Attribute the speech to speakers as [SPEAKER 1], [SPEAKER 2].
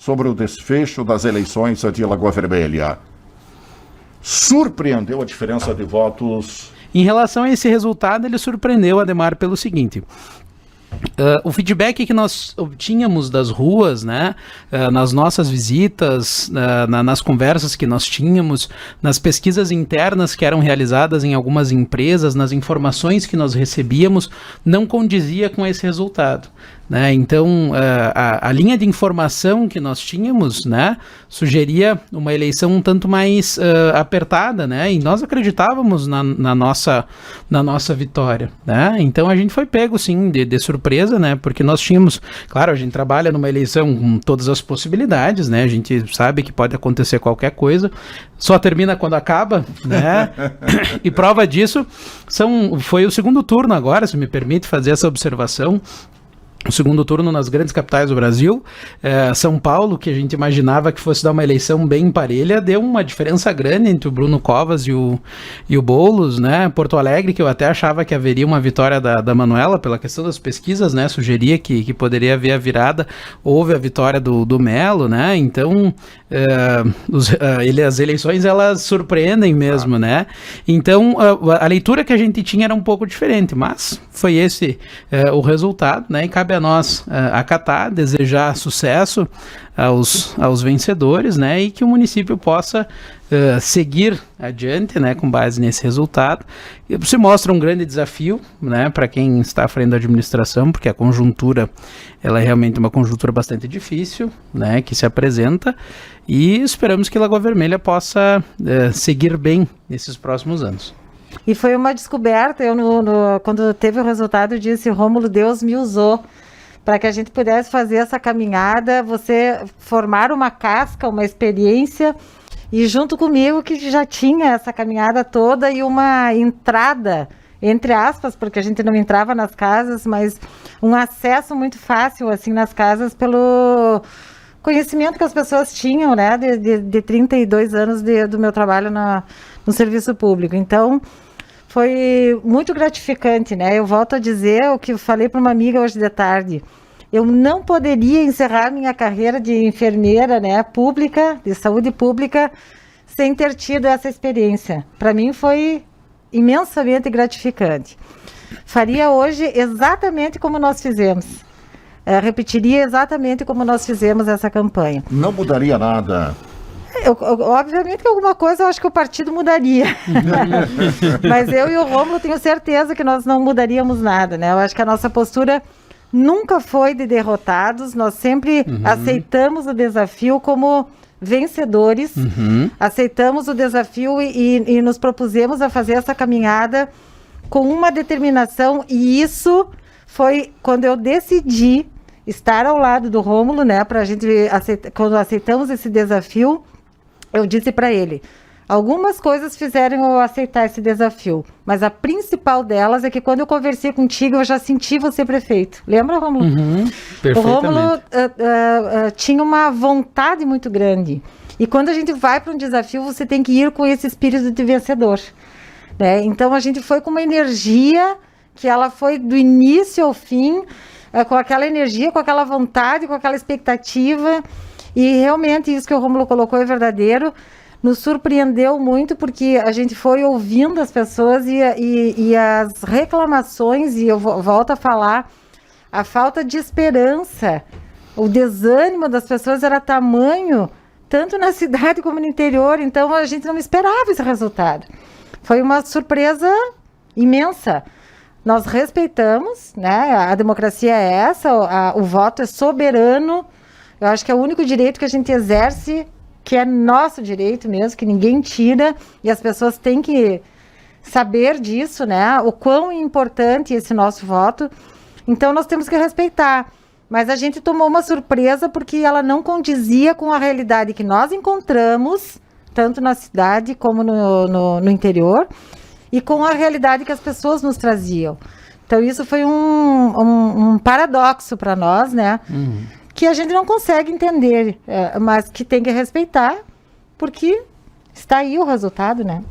[SPEAKER 1] sobre o desfecho das eleições de Lagoa Vermelha. Surpreendeu a diferença de votos?
[SPEAKER 2] Em relação a esse resultado, ele surpreendeu, Ademar, pelo seguinte... o feedback que nós obtínhamos das ruas, né, nas nossas visitas, nas conversas que nós tínhamos, nas pesquisas internas que eram realizadas em algumas empresas, nas informações que nós recebíamos, não condizia com esse resultado. Né? Então, a linha de informação que nós tínhamos, né, sugeria uma eleição um tanto mais apertada, né? E nós acreditávamos na nossa vitória. Né? Então, a gente foi pego, sim, de surpresa, né? Porque nós tínhamos, claro, a gente trabalha numa eleição com todas as possibilidades, né? A gente sabe que pode acontecer qualquer coisa, só termina quando acaba, né? E prova disso foi o segundo turno agora, se me permite fazer essa observação. O segundo turno nas grandes capitais do Brasil, São Paulo, que a gente imaginava que fosse dar uma eleição bem parelha, deu uma diferença grande entre o Bruno Covas e o Boulos, né? Porto Alegre, que eu até achava que haveria uma vitória da Manuela, pela questão das pesquisas, né? Sugeria que poderia haver a virada, houve a vitória do Melo, né? Então, as eleições, elas surpreendem mesmo, né? Então, a leitura que a gente tinha era um pouco diferente, mas foi esse o resultado, né? E cabe a nós acatar, desejar sucesso aos vencedores, né, e que o município possa seguir adiante, né, com base nesse resultado. E se mostra um grande desafio, né, para quem está à frente da administração, porque a conjuntura, ela é realmente uma conjuntura bastante difícil, né, que se apresenta, e esperamos que Lagoa Vermelha possa seguir bem nesses próximos anos.
[SPEAKER 3] E foi uma descoberta, quando teve o resultado, eu disse, Rômulo, Deus me usou para que a gente pudesse fazer essa caminhada, você formar uma casca, uma experiência, e junto comigo que já tinha essa caminhada toda e uma entrada, entre aspas, porque a gente não entrava nas casas, mas um acesso muito fácil assim nas casas pelo conhecimento que as pessoas tinham, né, de 32 anos do meu trabalho no serviço público. Então, foi muito gratificante, né? Eu volto a dizer o que eu falei para uma amiga hoje de tarde. Eu não poderia encerrar minha carreira de enfermeira, né, pública, de saúde pública, sem ter tido essa experiência. Para mim foi imensamente gratificante. Faria hoje exatamente como nós fizemos. Repetiria exatamente como nós fizemos essa campanha.
[SPEAKER 1] Não mudaria nada.
[SPEAKER 3] Obviamente que alguma coisa eu acho que o partido mudaria. Mas eu e o Rômulo tenho certeza que nós não mudaríamos nada, né? Eu acho que a nossa postura nunca foi de derrotados, nós sempre aceitamos o desafio como vencedores, aceitamos o desafio e nos propusemos a fazer essa caminhada com uma determinação, e isso foi quando eu decidi estar ao lado do Rômulo, né, pra gente quando aceitamos esse desafio, eu disse para ele, algumas coisas fizeram eu aceitar esse desafio, mas a principal delas é que quando eu conversei contigo, eu já senti você prefeito. Lembra, Rômulo?
[SPEAKER 2] Perfeitamente.
[SPEAKER 3] O Rômulo tinha uma vontade muito grande. E quando a gente vai para um desafio, você tem que ir com esse espírito de vencedor. Né? Então, a gente foi com uma energia que ela foi do início ao fim, com aquela energia, com aquela vontade, com aquela expectativa. E realmente isso que o Rômulo colocou é verdadeiro. Nos surpreendeu muito porque a gente foi ouvindo as pessoas e as reclamações, e eu volto a falar, a falta de esperança, o desânimo das pessoas era tamanho, tanto na cidade como no interior, então a gente não esperava esse resultado. Foi uma surpresa imensa. Nós respeitamos, né? A democracia é essa, o voto é soberano, eu acho que é o único direito que a gente exerce, que é nosso direito mesmo, que ninguém tira, e as pessoas têm que saber disso, né? O quão importante esse nosso voto. Então, nós temos que respeitar. Mas a gente tomou uma surpresa porque ela não condizia com a realidade que nós encontramos, tanto na cidade como no interior, e com a realidade que as pessoas nos traziam. Então, isso foi um paradoxo para nós, né? Que a gente não consegue entender, mas que tem que respeitar, porque está aí o resultado, né?